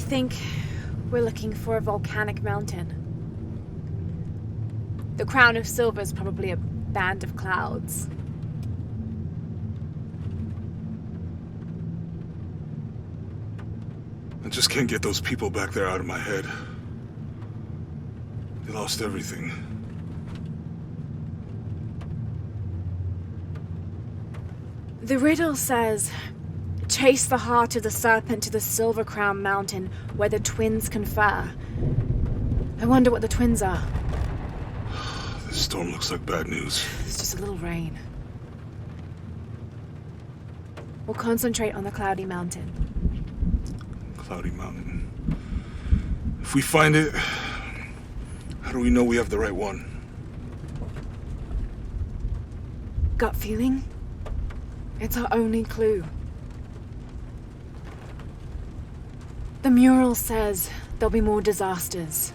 think we're looking for a volcanic mountain. The crown of silver is probably a band of clouds. I just can't get those people back there out of my head. They lost everything. The riddle says, chase the heart of the serpent to the Silver Crown Mountain where the twins confer. I wonder what the twins are. This storm looks like bad news. It's just a little rain. We'll concentrate on the Cloudy Mountain. Cloudy Mountain. If we find it, how do we know we have the right one? Gut feeling? It's our only clue. The mural says there'll be more disasters.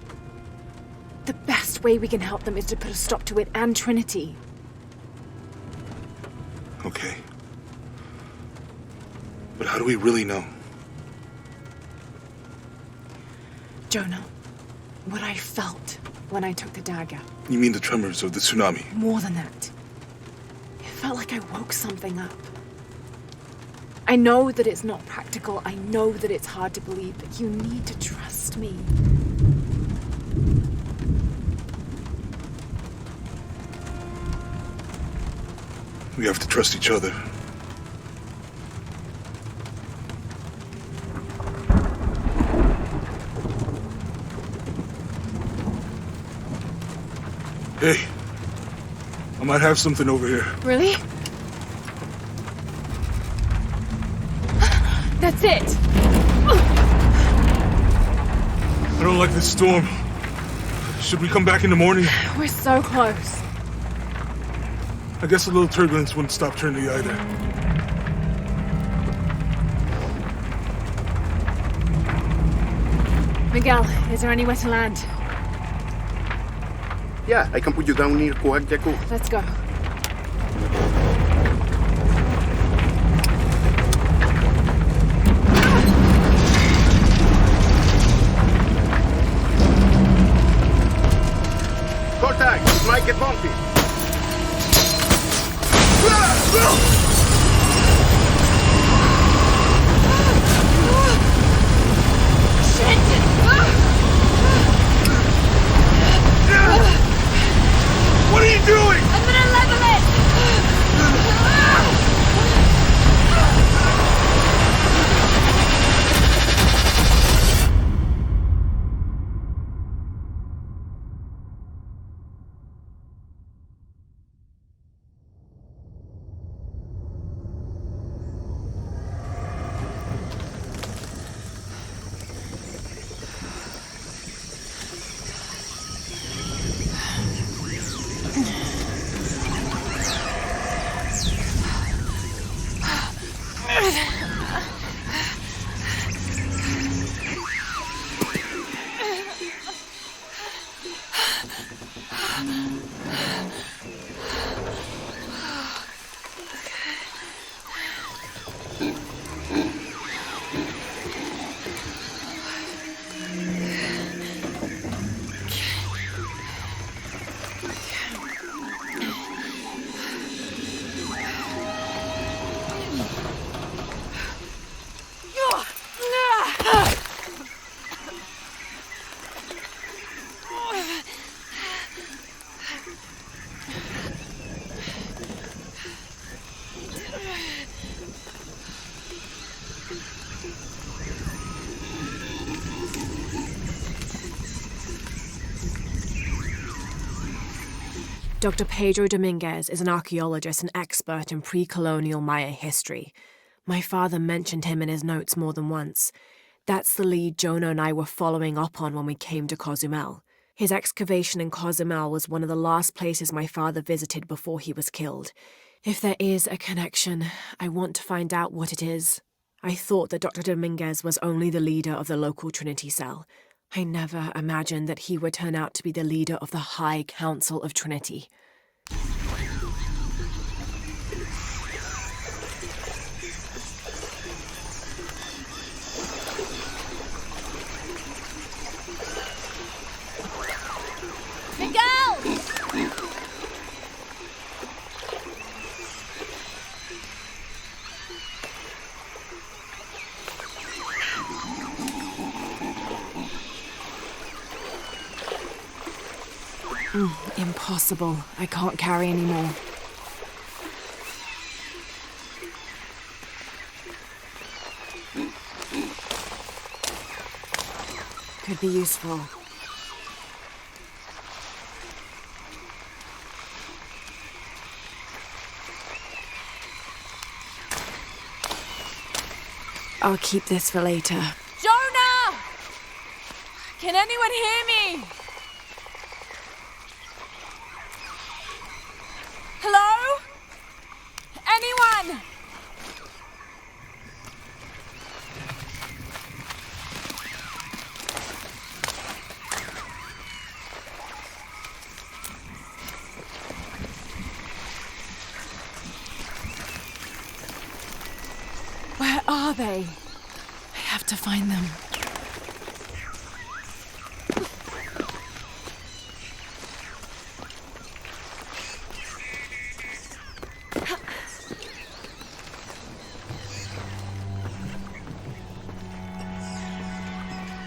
The best way we can help them is to put a stop to it and Trinity. Okay. But how do we really know? Jonah, what I felt when I took the dagger. You mean the tremors of the tsunami? More than that. It felt like I woke something up. I know that it's not practical. I know that it's hard to believe, but you need to trust me. We have to trust each other. Hey, I might have something over here. Really? That's it! I don't like this storm. Should we come back in the morning? We're so close. I guess a little turbulence wouldn't stop Trinity either. Miguel, is there anywhere to land? Yeah, I can put you down near Coag Yaku. Let's go. Contact! It might get bumpy. What are you doing? I'm gonna level it! Dr. Pedro Dominguez is an archaeologist and expert in pre-colonial Maya history. My father mentioned him in his notes more than once. That's the lead Jonah and I were following up on when we came to Cozumel. His excavation in Cozumel was one of the last places my father visited before he was killed. If there is a connection, I want to find out what it is. I thought that Dr. Dominguez was only the leader of the local Trinity cell. I never imagined that he would turn out to be the leader of the High Council of Trinity. Impossible. I can't carry anymore. Could be useful. I'll keep this for later. Jonah! Can anyone hear me? Hello? Anyone? Where are they? I have to find them.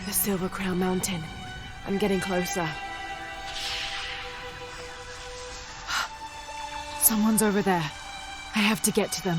The Silver Crown Mountain. I'm getting closer. Someone's over there. I have to get to them.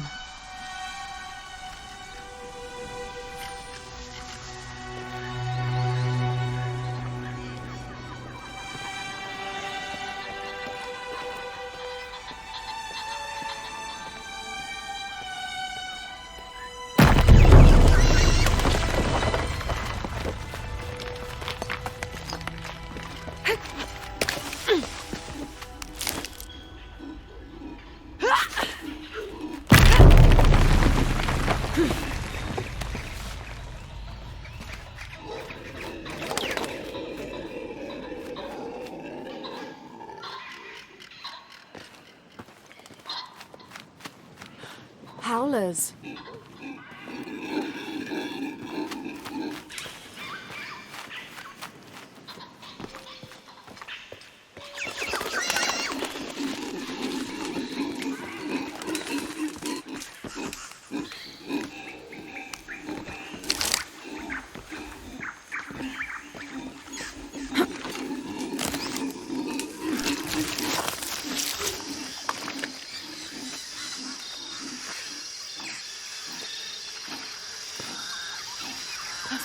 Howlers.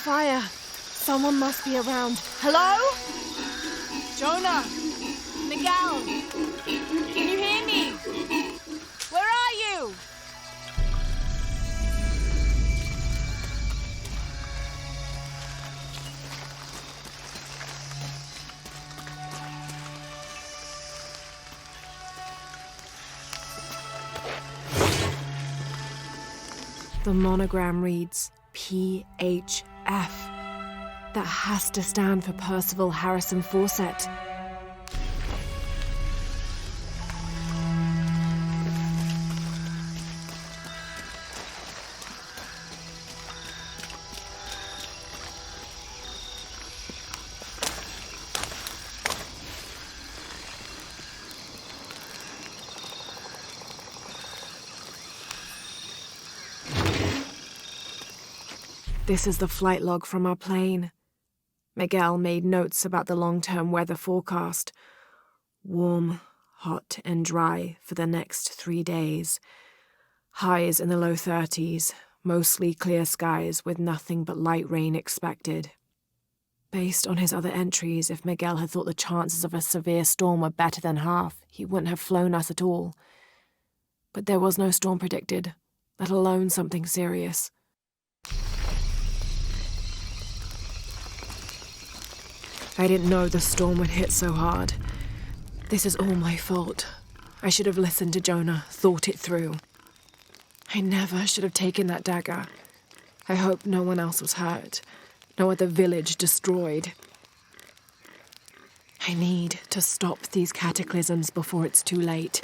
Fire! Someone must be around. Hello? Jonah? Miguel? Can you hear me? Where are you? The monogram reads PHF. That has to stand for Percival Harrison Fawcett. This is the flight log from our plane. Miguel made notes about the long-term weather forecast. Warm, hot, and dry for the next 3 days. Highs in the low 30s, mostly clear skies with nothing but light rain expected. Based on his other entries, if Miguel had thought the chances of a severe storm were better than half, he wouldn't have flown us at all. But there was no storm predicted, let alone something serious. I didn't know the storm would hit so hard. This is all my fault. I should have listened to Jonah, thought it through. I never should have taken that dagger. I hope no one else was hurt. No other village destroyed. I need to stop these cataclysms before it's too late.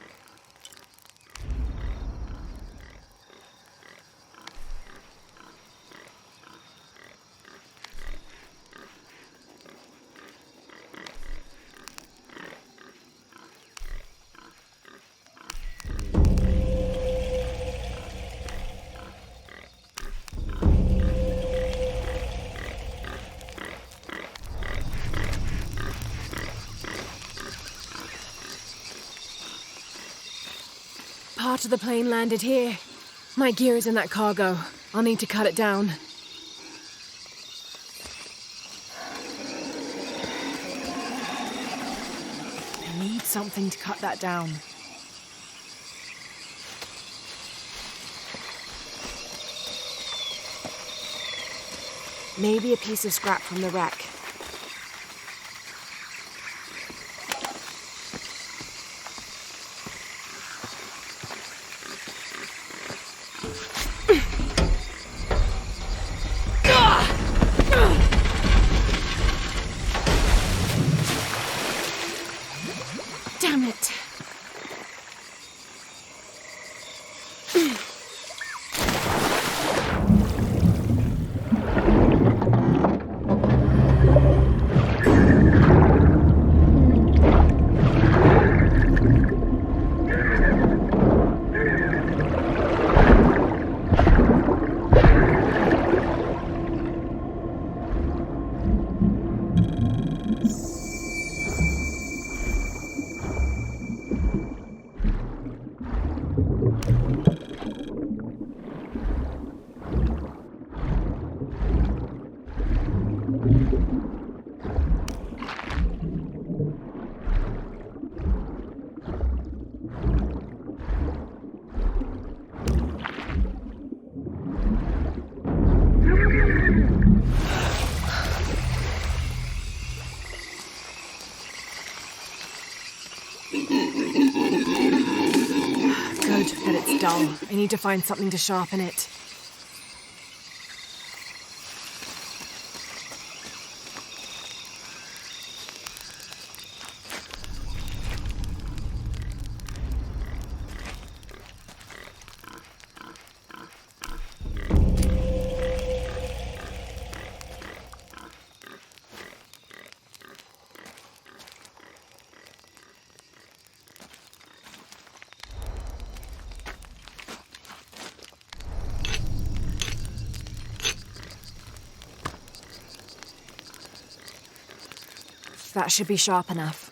part of the plane landed here. My gear is in that cargo. I'll need to cut it down. I need something to cut that down. Maybe a piece of scrap from the wreck. Damn it. Dull. I need to find something to sharpen it. That should be sharp enough.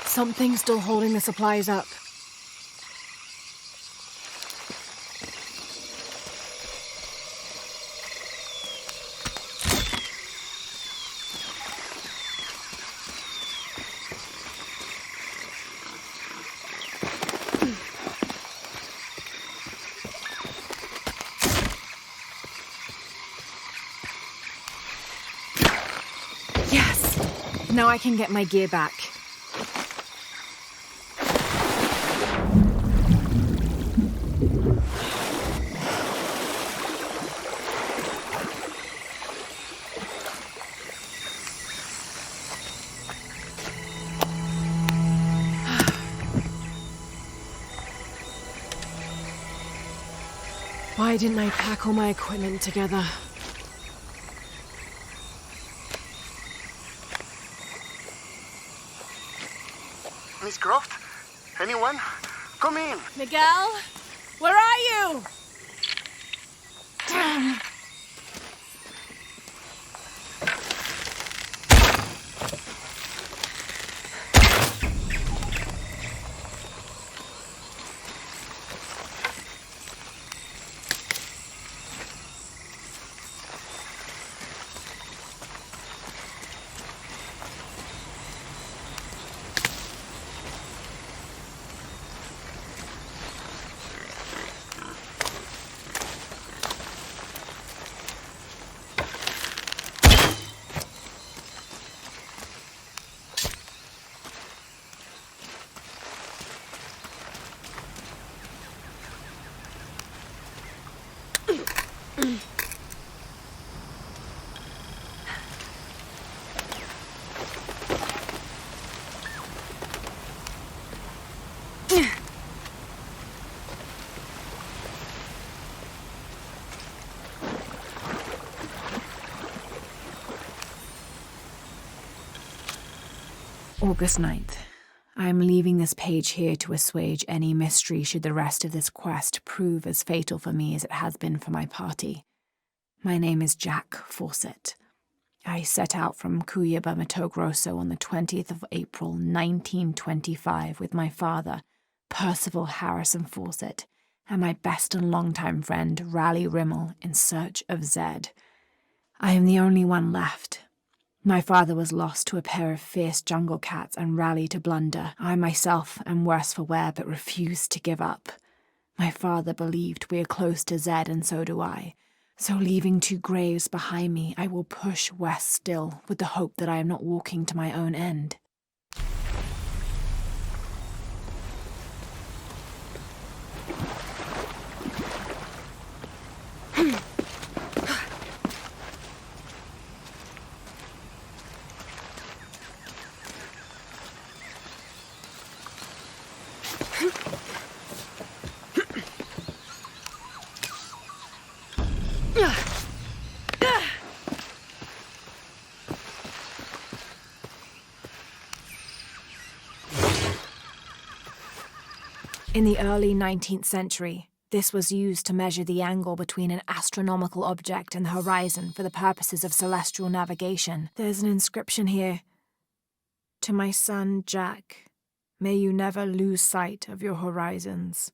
Something's still holding the supplies up. Yes! Now I can get my gear back. Why didn't I pack all my equipment together? Miss Croft? Anyone? Come in. Miguel? Where are you? Damn. August 9th. I am leaving this page here to assuage any mystery should the rest of this quest prove as fatal for me as it has been for my party. My name is Jack Fawcett. I set out from Cuyaba, Mato Grosso on the 20th of April, 1925 with my father, Percival Harrison Fawcett, and my best and longtime friend, Raleigh Rimmel, in search of Zed. I am the only one left. My father was lost to a pair of fierce jungle cats and Raleigh to blunder. I myself am worse for wear but refuse to give up. My father believed we are close to Zed, and so do I. So leaving 2 graves behind me, I will push west still, with the hope that I am not walking to my own end. In the early 19th century, this was used to measure the angle between an astronomical object and the horizon for the purposes of celestial navigation. There's an inscription here. To my son, Jack, may you never lose sight of your horizons.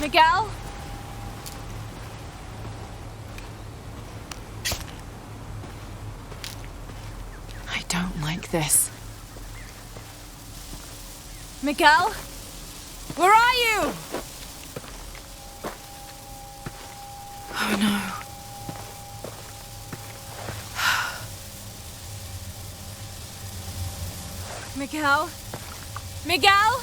Miguel? I don't like this. Miguel? Where are you? Oh no. Miguel? Miguel?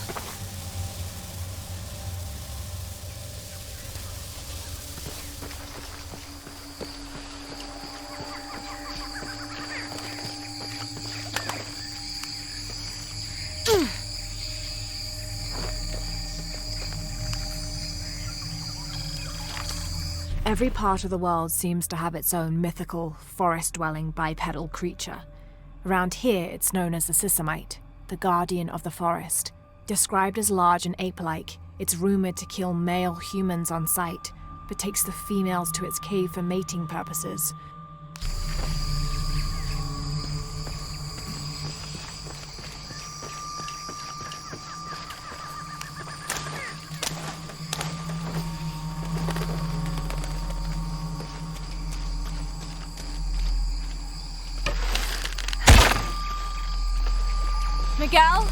Every part of the world seems to have its own mythical, forest-dwelling bipedal creature. Around here, it's known as the Sisimite, the guardian of the forest. Described as large and ape-like, it's rumored to kill male humans on sight, but takes the females to its cave for mating purposes. Miguel?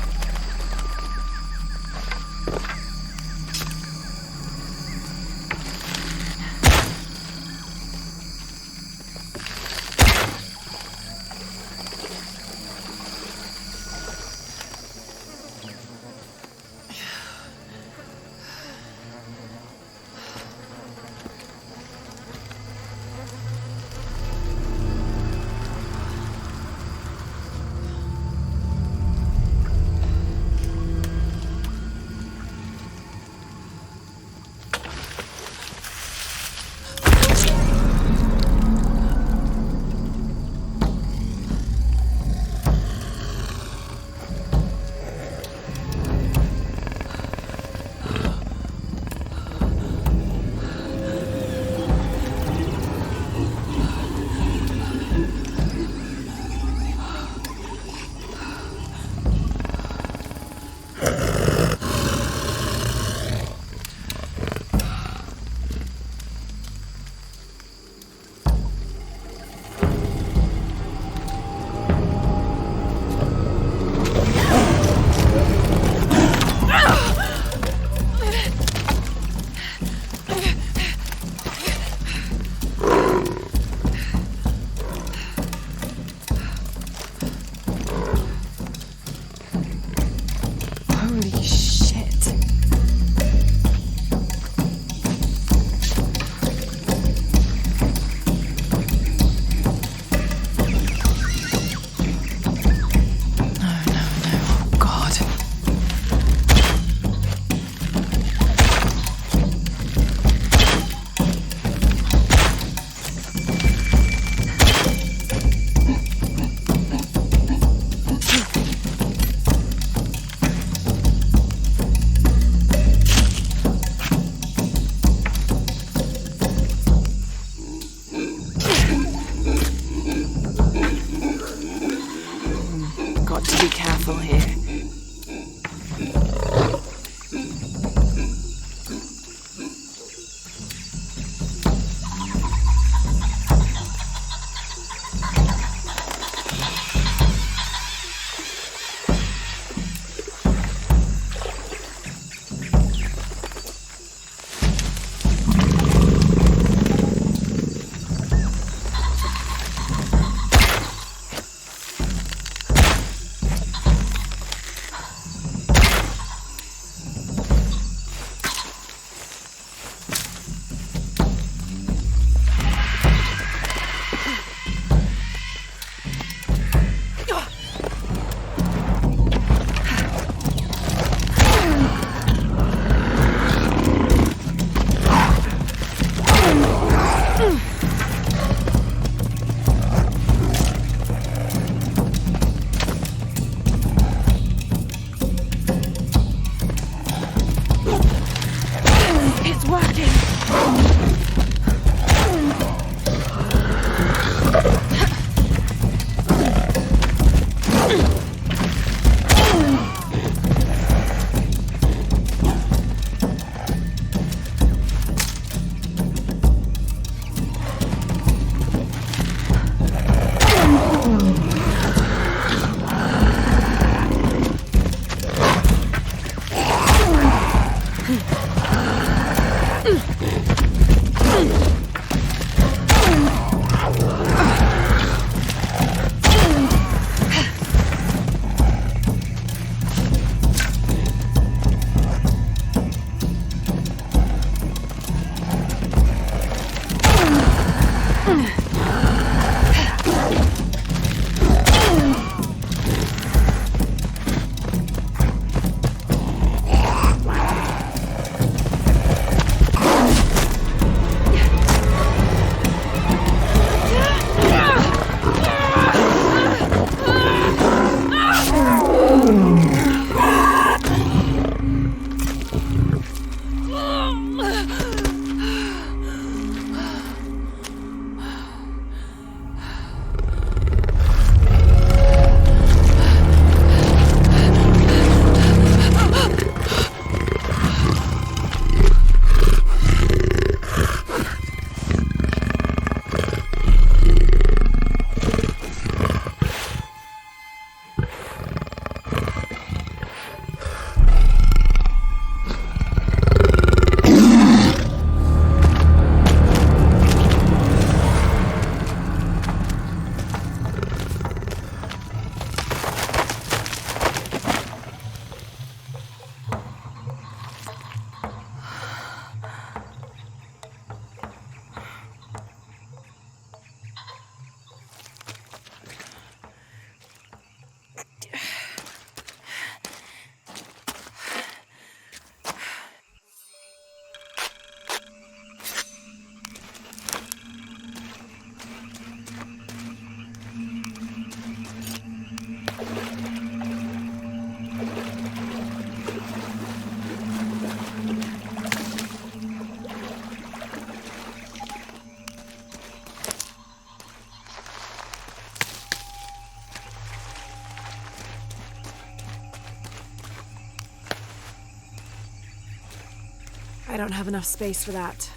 I don't have enough space for that.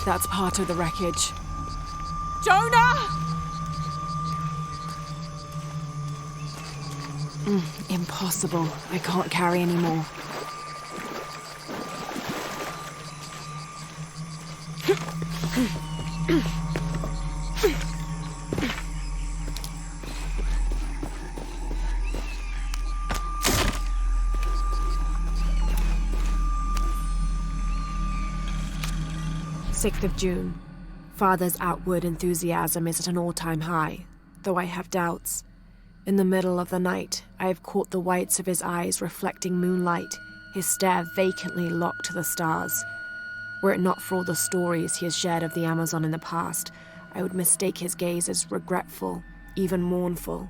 That's part of the wreckage. Jonah! Impossible. I can't carry anymore. June. Father's outward enthusiasm is at an all-time high, though I have doubts. In the middle of the night, I have caught the whites of his eyes reflecting moonlight, his stare vacantly locked to the stars. Were it not for all the stories he has shared of the Amazon in the past, I would mistake his gaze as regretful, even mournful.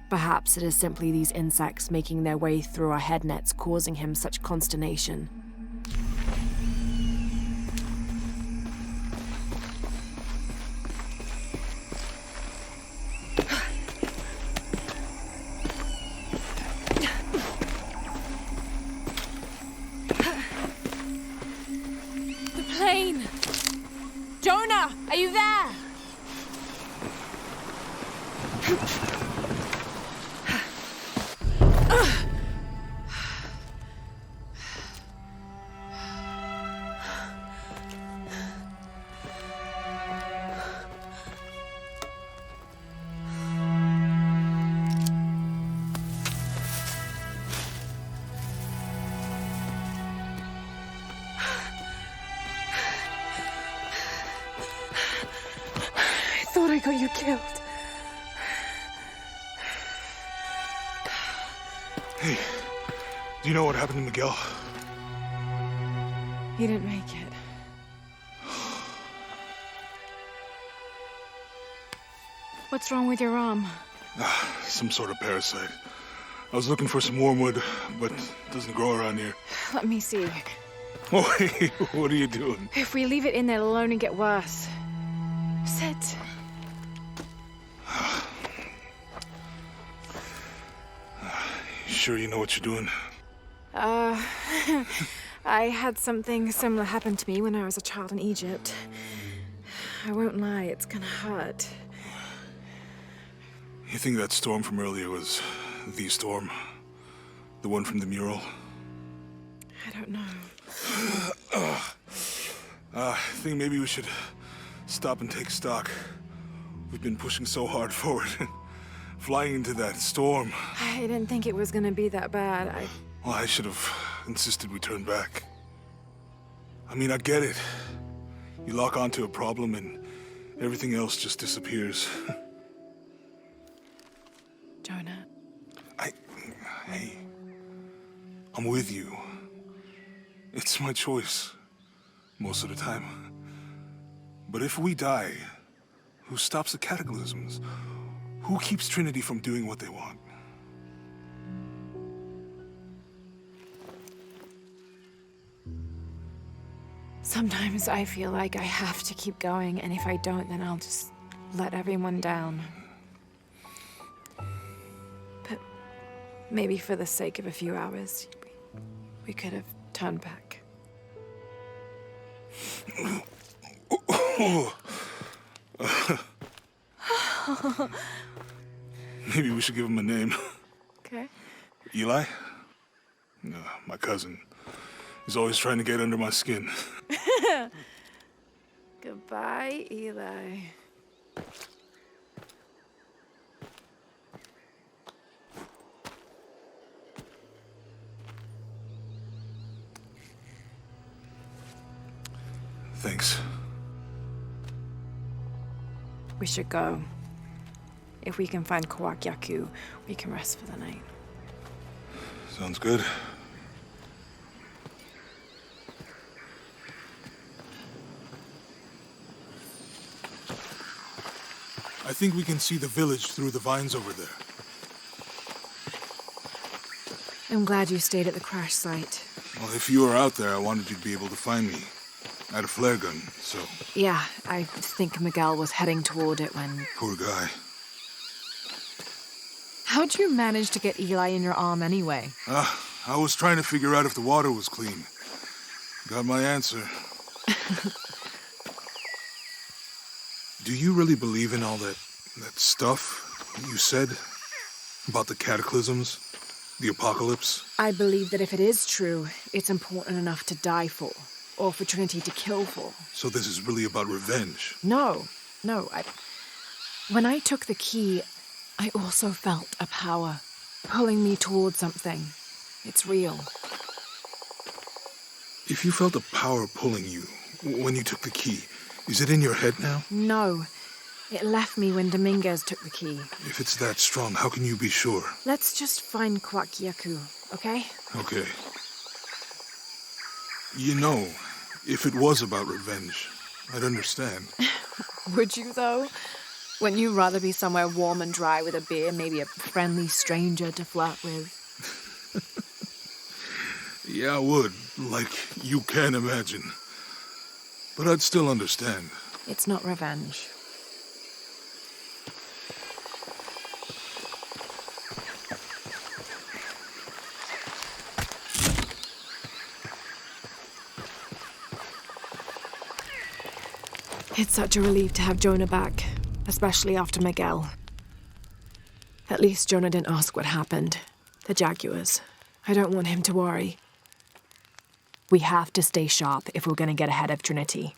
Perhaps it is simply these insects making their way through our head nets causing him such consternation. Jonah, are you there? I got you killed. Hey, do you know what happened to Miguel? He didn't make it. What's wrong with your arm? Some sort of parasite. I was looking for some wormwood, but it doesn't grow around here. Let me see. Oh, hey, what are you doing? If we leave it in there, it'll only get worse. Sit. Sure you know what you're doing? I had something similar happen to me when I was a child in Egypt. I won't lie, it's gonna hurt. You think that storm from earlier was the storm? The one from the mural? I don't know. I think maybe we should stop and take stock. We've been pushing so hard forward. Flying into that storm. I didn't think it was gonna be that bad. Well, I should have insisted we turn back. I mean, I get it. You lock onto a problem and everything else just disappears. Jonah. Hey, I'm with you. It's my choice, most of the time. But if we die, who stops the cataclysms? Who keeps Trinity from doing what they want? Sometimes I feel like I have to keep going, and if I don't, then I'll just let everyone down. But maybe for the sake of a few hours, we could have turned back. Maybe we should give him a name. Okay. Eli? No, my cousin. He's always trying to get under my skin. Goodbye, Eli. Thanks. We should go. If we can find Kawakyaku, we can rest for the night. Sounds good. I think we can see the village through the vines over there. I'm glad you stayed at the crash site. Well, if you were out there, I wanted you to be able to find me. I had a flare gun, so... Yeah, I think Miguel was heading toward it when... Poor guy. How'd you manage to get Eli in your arm anyway? I was trying to figure out if the water was clean. Got my answer. Do you really believe in all that stuff you said? About the cataclysms? The apocalypse? I believe that if it is true, it's important enough to die for. Or for Trinity to kill for. So this is really about revenge? No. When I took the key, I also felt a power pulling me towards something. It's real. If you felt a power pulling you when you took the key, is it in your head now? No. It left me when Dominguez took the key. If it's that strong, how can you be sure? Let's just find Kawakyaku, okay? Okay. You know, if it was about revenge, I'd understand. Would you, though? Wouldn't you rather be somewhere warm and dry with a beer, maybe a friendly stranger to flirt with? Yeah, I would. Like, you can imagine. But I'd still understand. It's not revenge. It's such a relief to have Jonah back, especially after Miguel. At least Jonah didn't ask what happened. The Jaguars. I don't want him to worry. We have to stay sharp if we're going to get ahead of Trinity.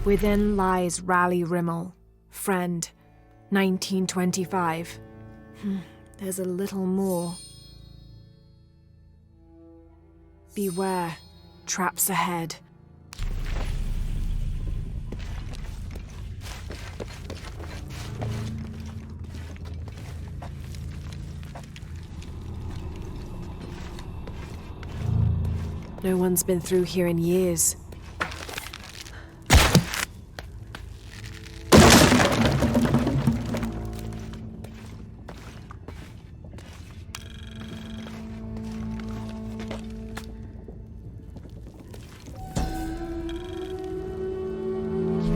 Within lies Rally Rimmel, friend, 1925. There's a little more. Beware, traps ahead. No one's been through here in years.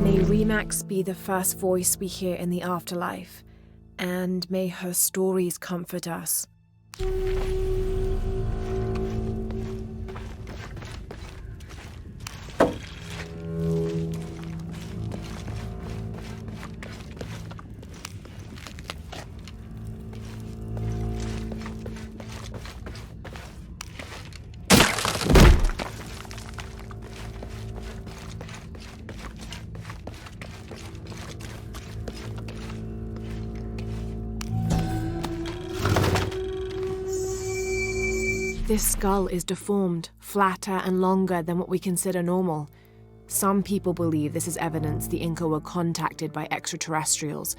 May Rimak be the first voice we hear in the afterlife, and may her stories comfort us. This skull is deformed, flatter and longer than what we consider normal. Some people believe this is evidence the Inca were contacted by extraterrestrials,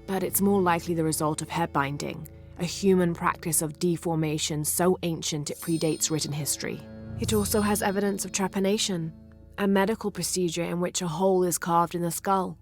but it's more likely the result of head binding, a human practice of deformation so ancient it predates written history. It also has evidence of trepanation, a medical procedure in which a hole is carved in the skull.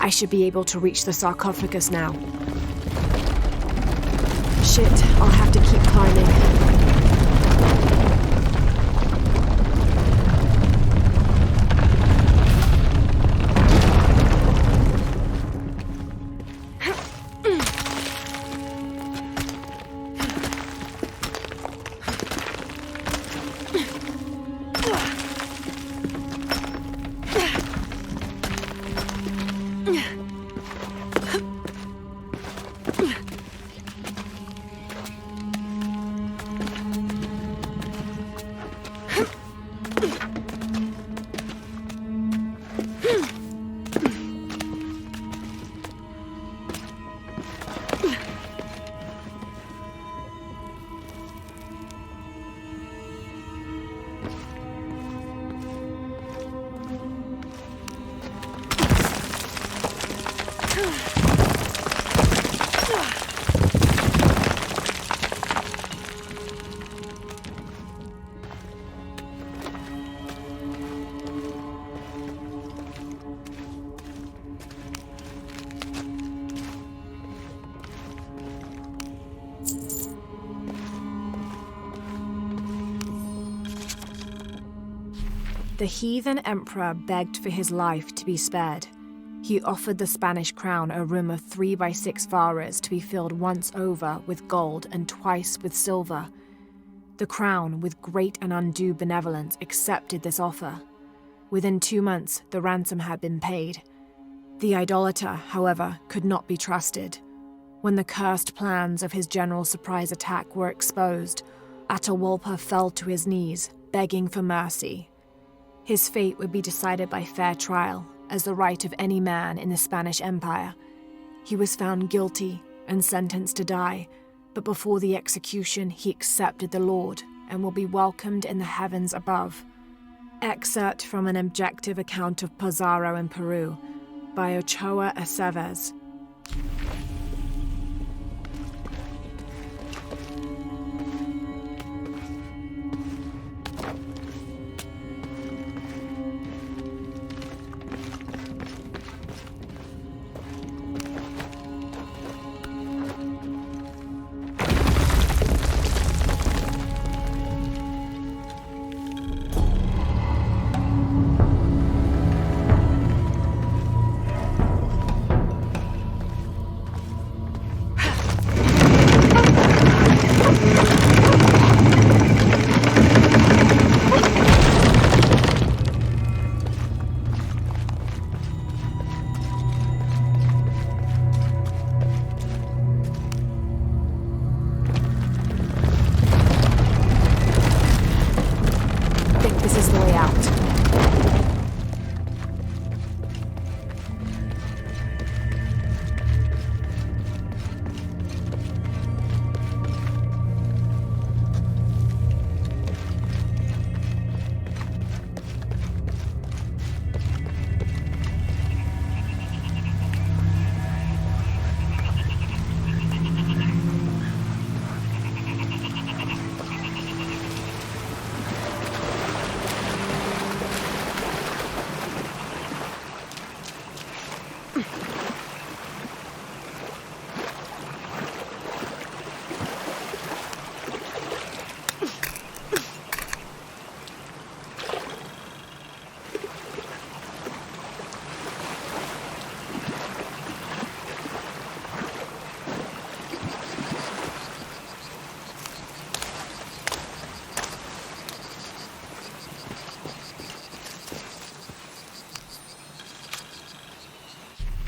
I should be able to reach the sarcophagus now. Shit, I'll have to keep climbing. The heathen emperor begged for his life to be spared. He offered the Spanish crown a room of 3 by 6 varas to be filled once over with gold and twice with silver. The crown, with great and undue benevolence, accepted this offer. Within 2 months, the ransom had been paid. The idolater, however, could not be trusted. When the cursed plans of his general's surprise attack were exposed, Atahualpa fell to his knees, begging for mercy. His fate would be decided by fair trial, as the right of any man in the Spanish Empire. He was found guilty and sentenced to die, but before the execution he accepted the Lord and will be welcomed in the heavens above. Excerpt from an objective account of Pizarro in Peru by Ochoa Aceves.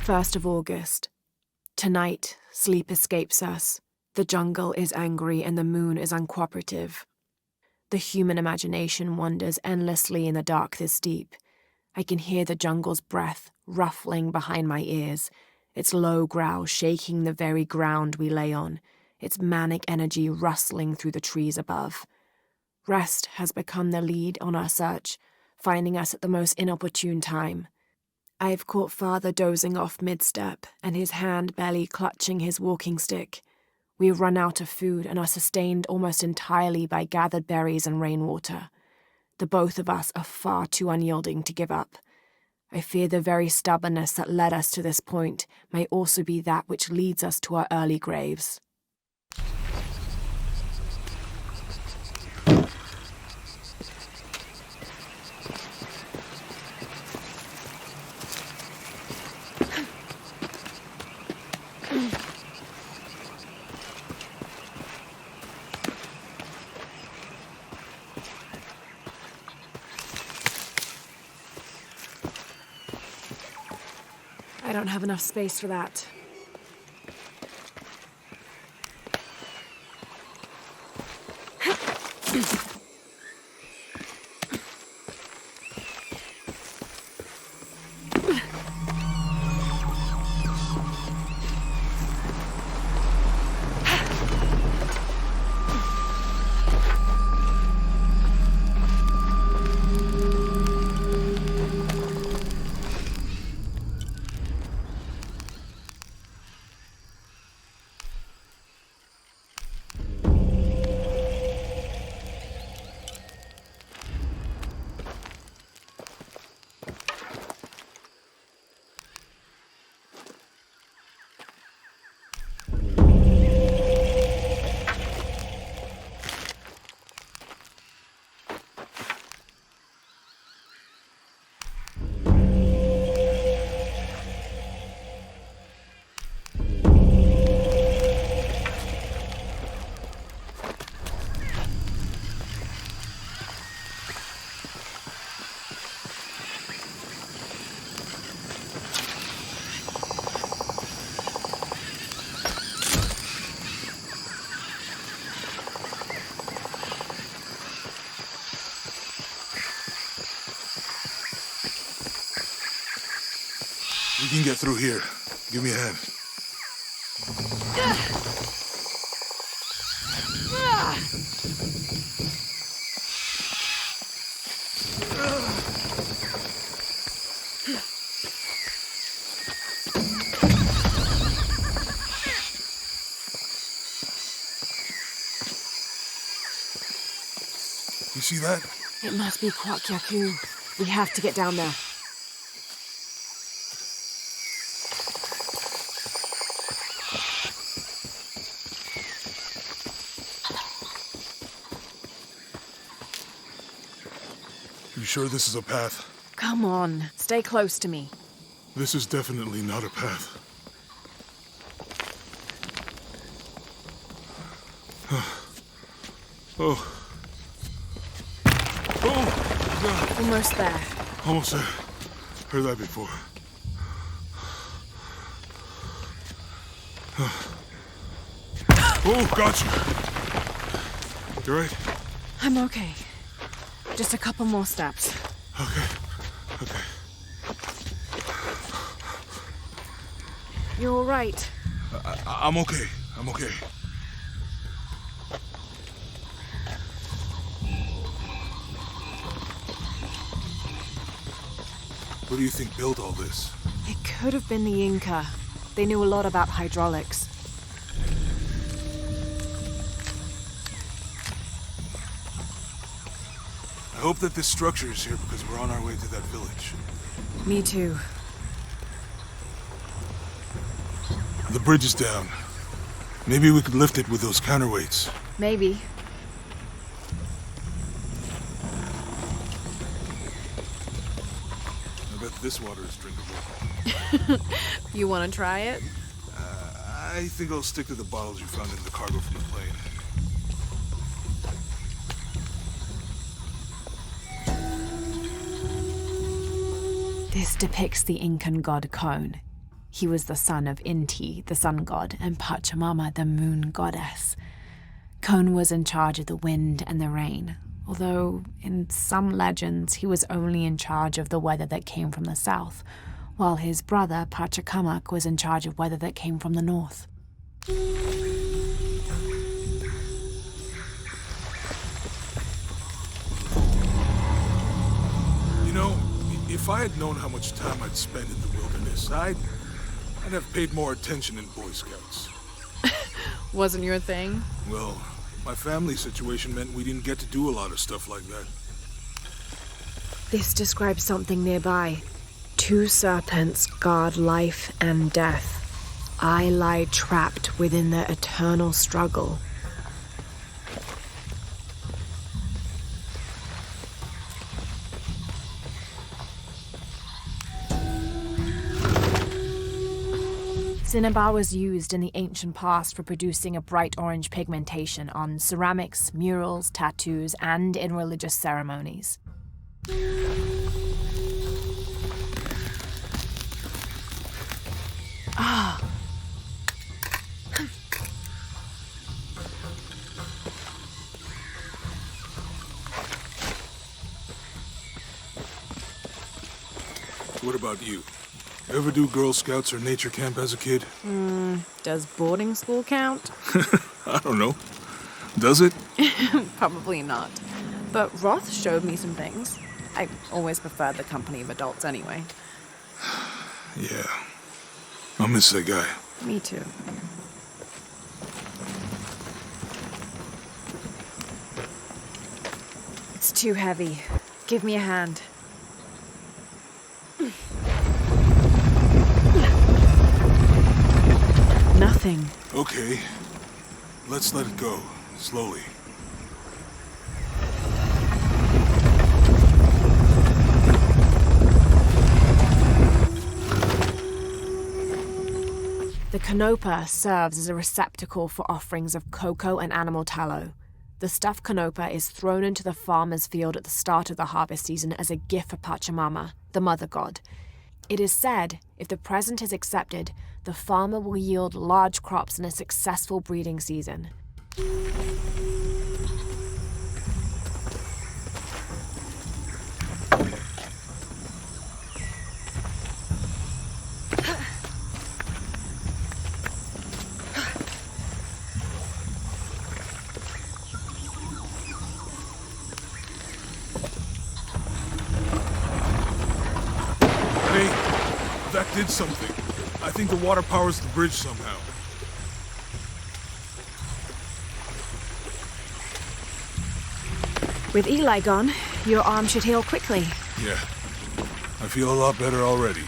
First of August. Tonight, sleep escapes us. The jungle is angry and the moon is uncooperative. The human imagination wanders endlessly in the dark this deep. I can hear the jungle's breath ruffling behind my ears, its low growl shaking the very ground we lay on, its manic energy rustling through the trees above. Rest has become the lead on our search, finding us at the most inopportune time. I've caught Father dozing off mid-step and his hand barely clutching his walking stick. We run out of food and are sustained almost entirely by gathered berries and rainwater. The both of us are far too unyielding to give up. I fear the very stubbornness that led us to this point may also be that which leads us to our early graves. I don't have enough space for that. can get through here. Give me a hand. You see that? It must be Kwakyaku. We have to get down there. You sure this is a path? Come on, stay close to me. This is definitely not a path. Oh. Oh, God. Almost there. Almost there. Heard that before. Oh, gotcha. You right? I'm okay. Just a couple more steps. Okay. Okay. You're all right. I'm okay. I'm okay. What do you think built all this? It could have been the Inca. They knew a lot about hydraulics. I hope that this structure is here because we're on our way to that village. Me too. The bridge is down. Maybe we could lift it with those counterweights. Maybe. I bet this water is drinkable. You want to try it? I think I'll stick to the bottles you found in the cargo from the plane. This depicts the Incan god Kon. He was the son of Inti, the sun god, and Pachamama, the moon goddess. Kon was in charge of the wind and the rain, although in some legends he was only in charge of the weather that came from the south, while his brother Pachacamac was in charge of weather that came from the north. You know, if I had known how much time I'd spend in the wilderness, I'd have paid more attention in Boy Scouts. Wasn't your thing? Well, my family situation meant we didn't get to do a lot of stuff like that. This describes something nearby. 2 serpents guard life and death. I lie trapped within their eternal struggle. Cinnabar was used in the ancient past for producing a bright orange pigmentation on ceramics, murals, tattoos, and in religious ceremonies. Ah. What about you? Ever do Girl Scouts or nature camp as a kid? Does boarding school count? I don't know. Does it? Probably not. But Roth showed me some things. I always preferred the company of adults anyway. Yeah. I'll miss that guy. Me too. It's too heavy. Give me a hand. Nothing. Okay. Let's let it go. Slowly. The canopa serves as a receptacle for offerings of cocoa and animal tallow. The stuffed canopa is thrown into the farmer's field at the start of the harvest season as a gift for Pachamama, the mother god. It is said, if the present is accepted, the farmer will yield large crops in a successful breeding season. did something. I think the water powers the bridge somehow. With Eli gone, your arm should heal quickly. Yeah. I feel a lot better already.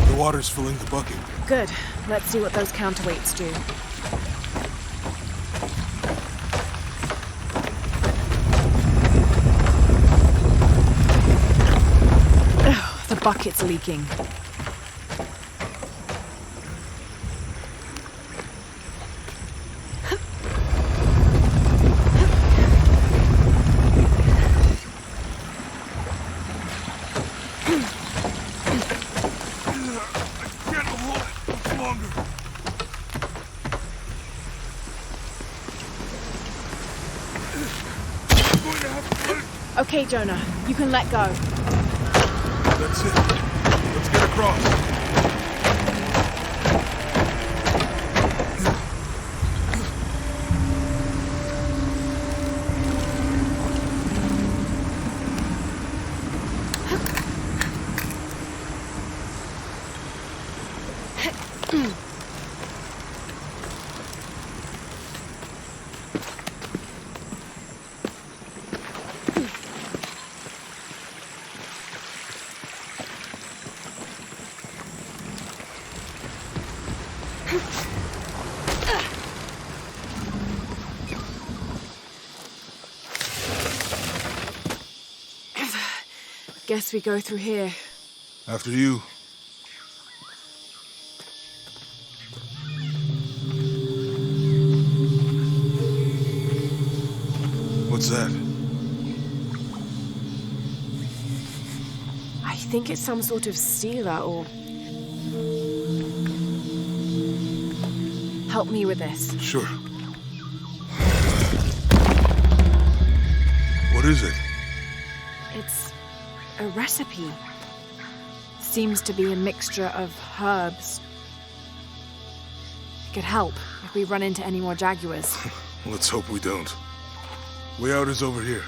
The water's filling the bucket. Good. Let's see what those counterweights do. Ugh, the bucket's leaking. Okay, Jonah, you can let go. That's it. Let's get across. Guess we go through here. After you. What's that? I think it's some sort of sealer or... Help me with this. Sure. What is it? It's a recipe. Seems to be a mixture of herbs. It could help if we run into any more jaguars. Let's hope we don't. Way out is over here.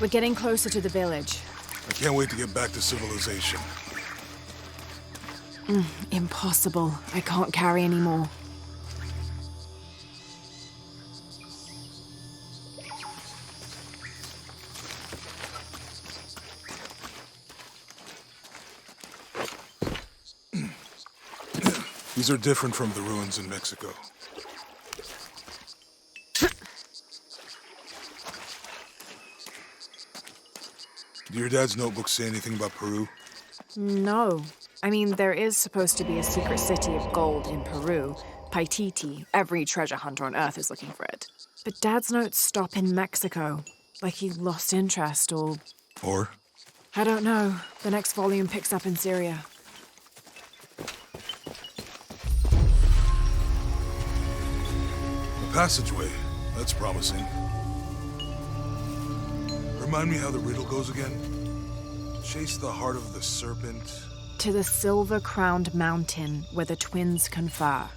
We're getting closer to the village. I can't wait to get back to civilization. Impossible. I can't carry any more. These are different from the ruins in Mexico. Do your dad's notebooks say anything about Peru? No. I mean, there is supposed to be a secret city of gold in Peru. Paititi. Every treasure hunter on Earth is looking for it. But Dad's notes stop in Mexico. Like he lost interest or... Or? I don't know. The next volume picks up in Syria. A passageway. That's promising. Remind me how the riddle goes again? Chase the heart of the serpent... To the silver-crowned mountain where the twins confer.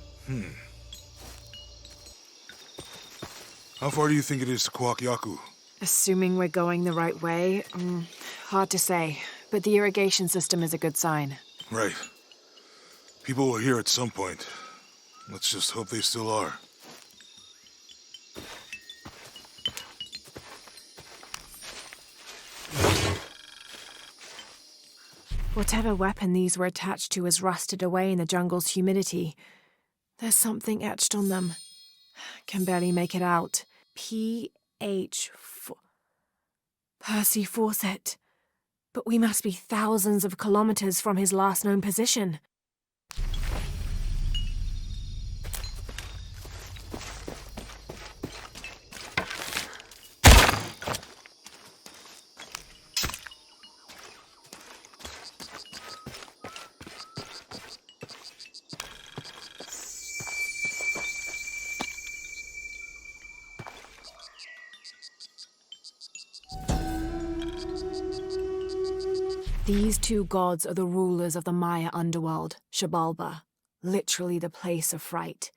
How far do you think it is to Kuwakyaku? Assuming we're going the right way, hard to say. But the irrigation system is a good sign. Right. People were here at some point. Let's just hope they still are. Whatever weapon these were attached to has rusted away in the jungle's humidity. There's something etched on them. Can barely make it out. P.H. Percy Fawcett. But we must be thousands of kilometers from his last known position. These two gods are the rulers of the Maya underworld, Xibalba, literally the place of fright.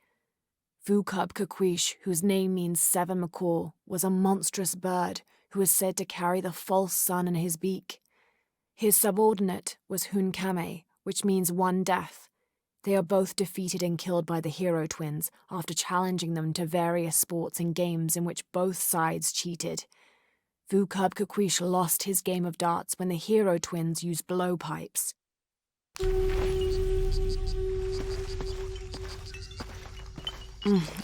Vukub-Kakwish, whose name means seven macaw, was a monstrous bird who is said to carry the false sun in his beak. His subordinate was Hunkame, which means one death. They are both defeated and killed by the hero twins after challenging them to various sports and games in which both sides cheated. Vukub-Kakwish lost his game of darts when the hero twins used blowpipes.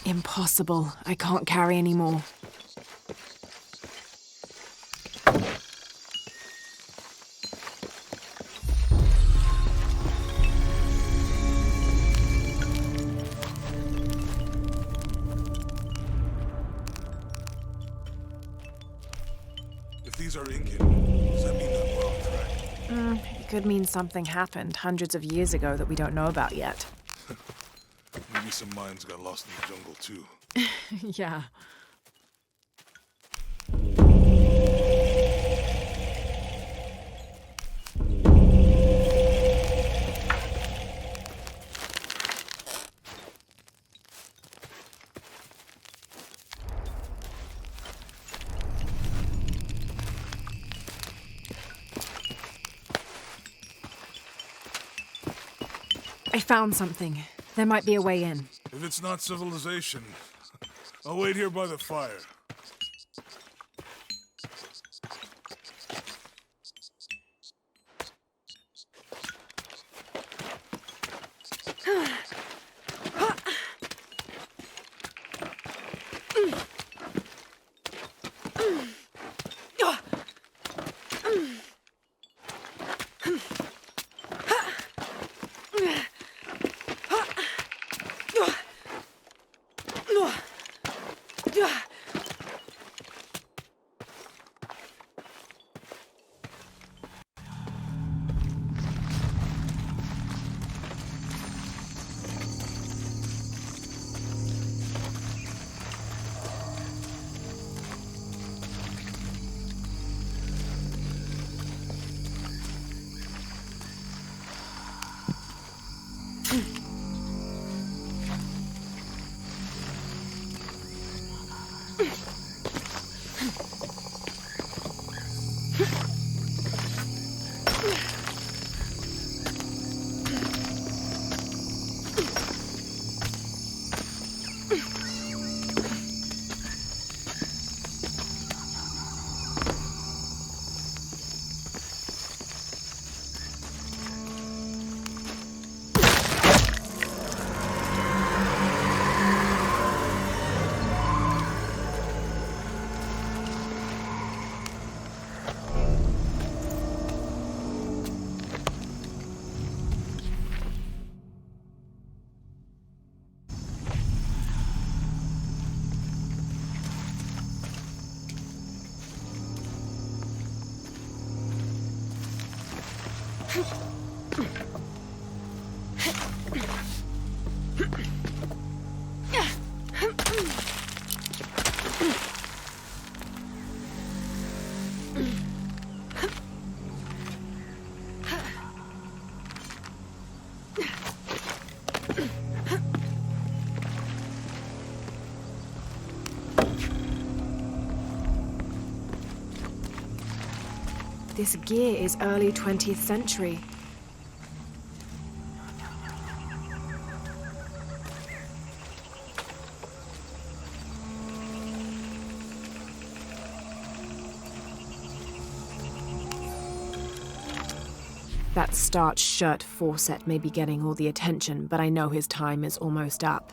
Impossible. I can't carry any more. If these are Incan, does that mean that we're on track? It could mean something happened hundreds of years ago that we don't know about yet. Maybe some mines got lost in the jungle, too. Yeah. I found something. There might be a way in. If it's not civilization, I'll wait here by the fire. This gear is early 20th century. That starched shirt Fawcett may be getting all the attention, but I know his time is almost up.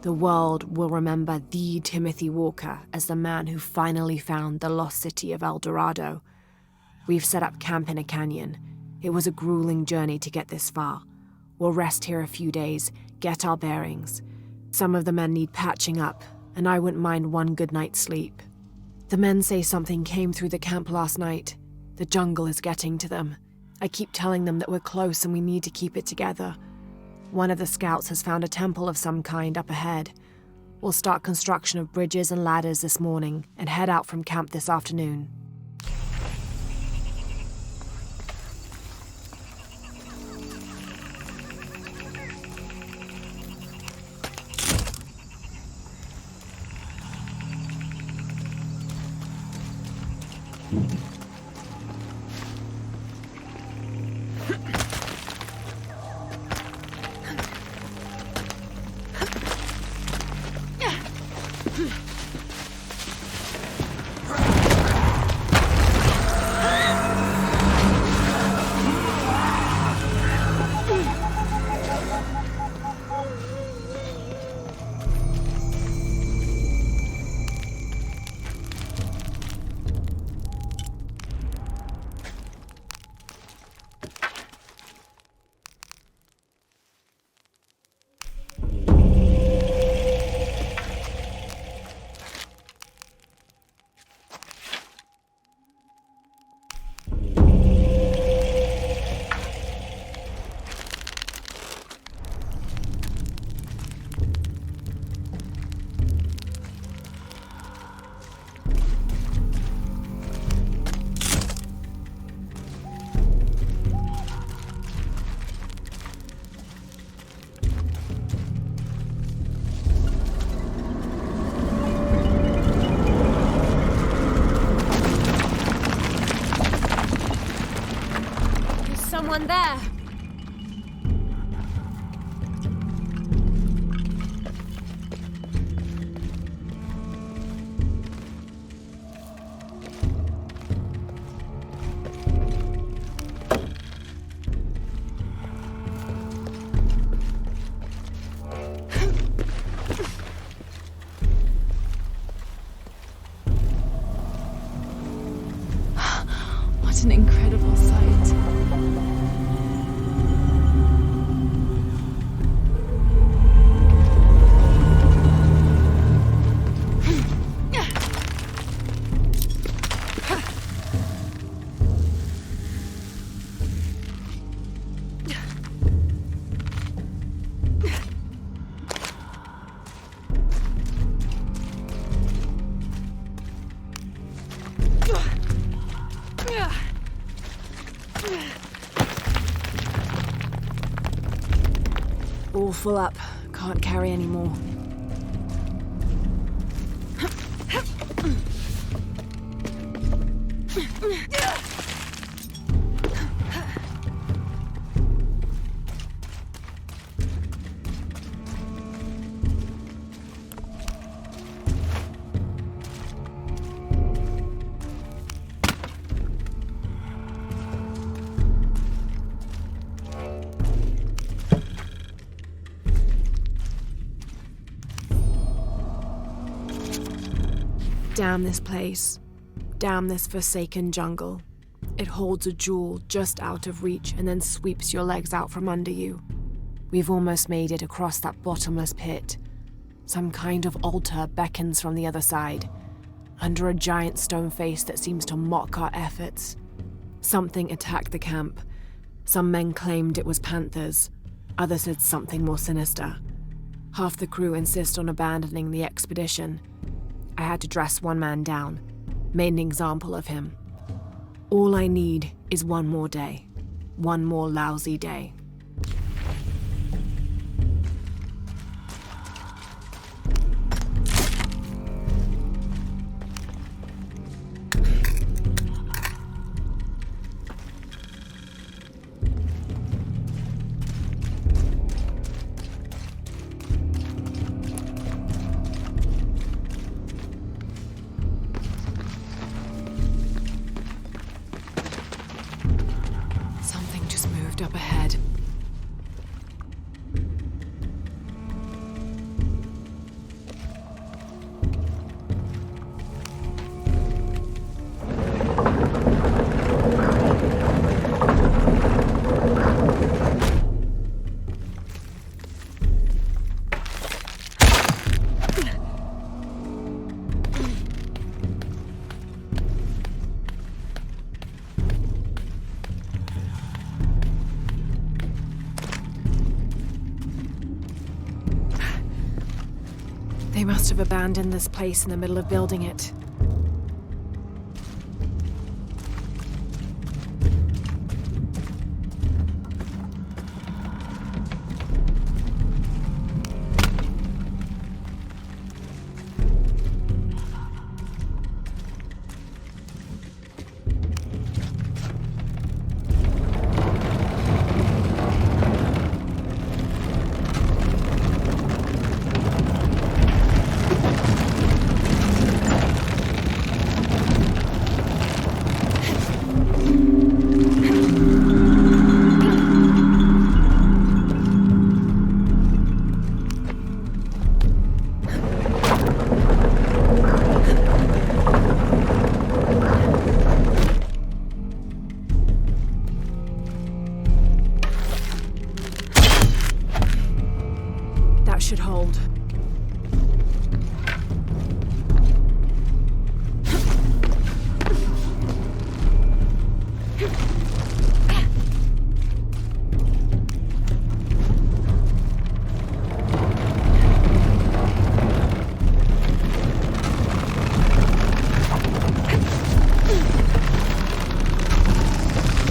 The world will remember the Timothy Walker as the man who finally found the lost city of El Dorado. We've set up camp in a canyon. It was a grueling journey to get this far. We'll rest here a few days, get our bearings. Some of the men need patching up, and I wouldn't mind one good night's sleep. The men say something came through the camp last night. The jungle is getting to them. I keep telling them that we're close and we need to keep it together. One of the scouts has found a temple of some kind up ahead. We'll start construction of bridges and ladders this morning and head out from camp this afternoon. someone there. What an incredible sight. All full up. Can't carry any more. Damn this place. Damn this forsaken jungle. It holds a jewel just out of reach and then sweeps your legs out from under you. We've almost made it across that bottomless pit. Some kind of altar beckons from the other side, under a giant stone face that seems to mock our efforts. Something attacked the camp. Some men claimed it was panthers. Others said something more sinister. Half the crew insist on abandoning the expedition. I had to dress one man down, made an example of him. All I need is one more day. One more lousy day. Up ahead. They must have abandoned this place in the middle of building it. Should hold.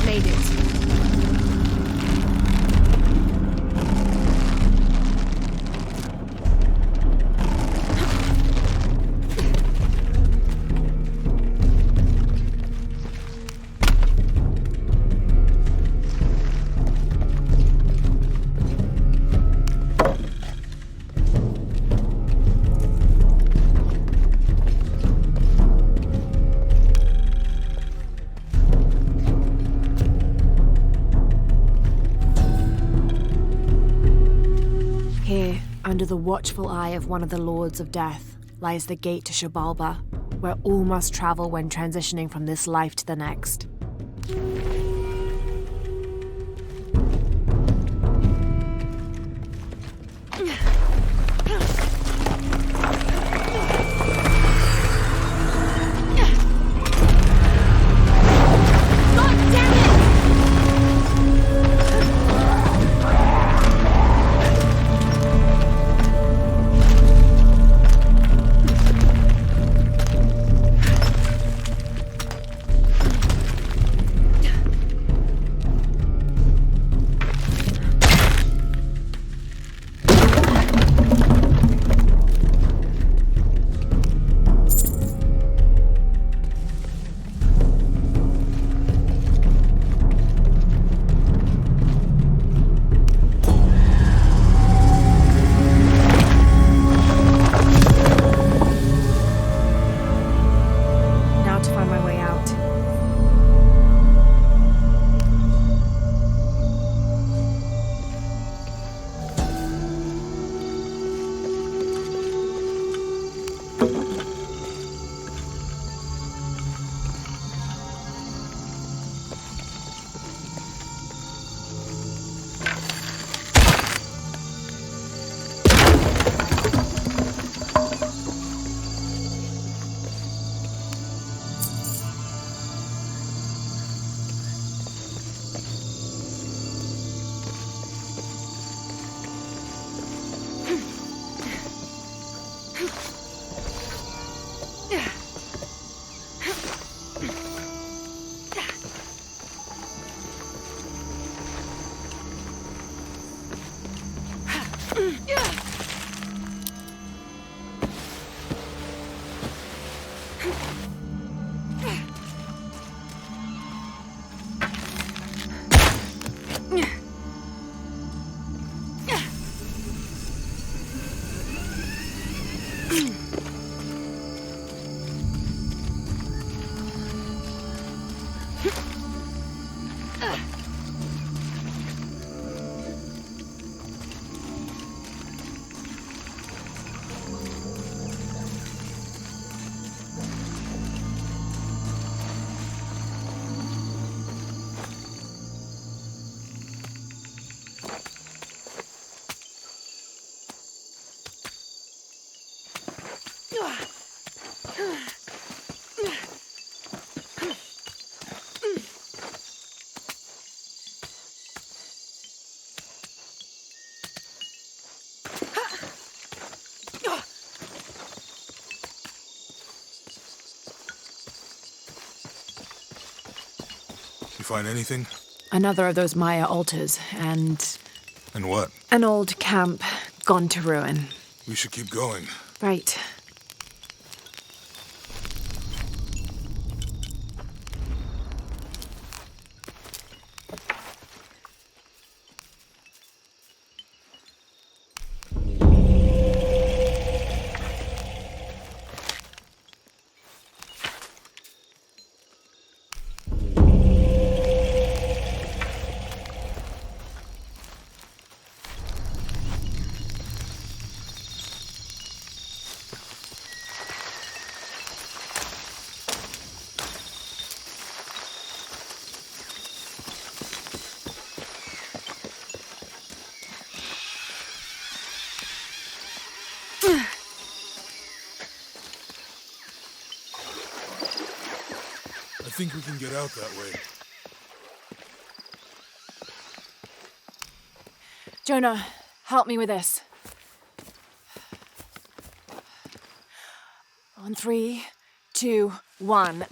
Made it. Under the watchful eye of one of the Lords of Death lies the gate to Shabalba, where all must travel when transitioning from this life to the next. You find anything? Another of those Maya altars, and... And what? An old camp gone to ruin. We should keep going. Right. I think we can get out that way. Jonah, help me with this. On 3, 2, 1.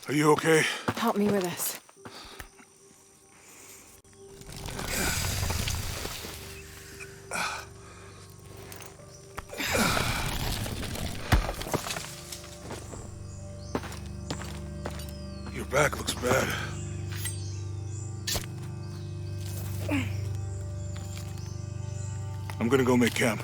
Are you okay? Help me with this. Your back looks bad. I'm gonna go make camp.